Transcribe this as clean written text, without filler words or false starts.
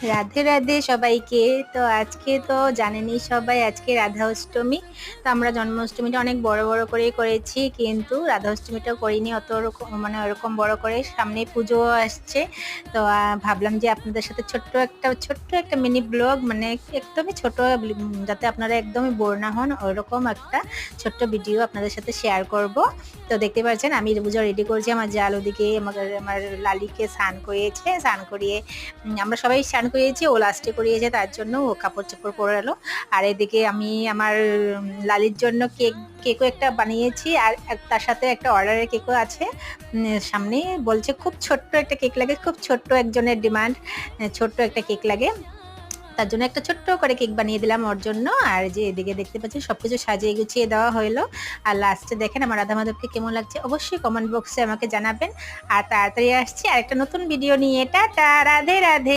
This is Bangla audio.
রাধে রাধে সবাইকে। তো আজকে তো জানেনই সবাই, আজকে রাধা অষ্টমী। তো আমরা জন্মাষ্টমীটা অনেক বড় বড় করে করেছি, কিন্তু রাধা অষ্টমীটা করিনি অত রকম, মানে ওরকম বড় করে। সামনে পুজো আসছে, তো ভাবলাম যে আপনাদের সাথে ছোট্ট একটা মিনি ব্লগ, মানে একদমই ছোট, যাতে আপনারা একদমই বোর না হন, ওরকম একটা ছোট্ট ভিডিও আপনাদের সাথে শেয়ার করব। তো দেখতে পাচ্ছেন আমি পুজো রেডি করছি। আমার জাল ওদিকে আমার লালিকে স্নান করিয়েছে, স্নান করিয়ে আমরা সবাই স্নান করিয়েছি, ও লাস্টে করিয়েছে, তার জন্য ও কাপড় চোপড় পরে এলো। আর এদিকে আমি আমার লালির জন্য কেকও একটা বানিয়েছি, আর তার সাথে একটা অর্ডারের কেকও আছে সামনে। বলছে খুব ছোট্ট একটা কেক লাগে, খুব ছোট্ট, একজনের ডিমান্ড ছোট্ট একটা কেক লাগে, তার জন্য একটা ছোট্ট করে কেক বানিয়ে দিলাম ওর জন্য। আর যে এদিকে দেখতে পাচ্ছি সবকিছু সাজিয়ে গুছিয়ে দেওয়া হলো। আর লাস্টে দেখেন আমার রাধা মাধবকে কেমন লাগছে, অবশ্যই কমেন্ট বক্সে আমাকে জানাবেন। আর তাড়াতাড়ি আসছি আর একটা নতুন ভিডিও নিয়ে। টাটা, রাধে রাধে।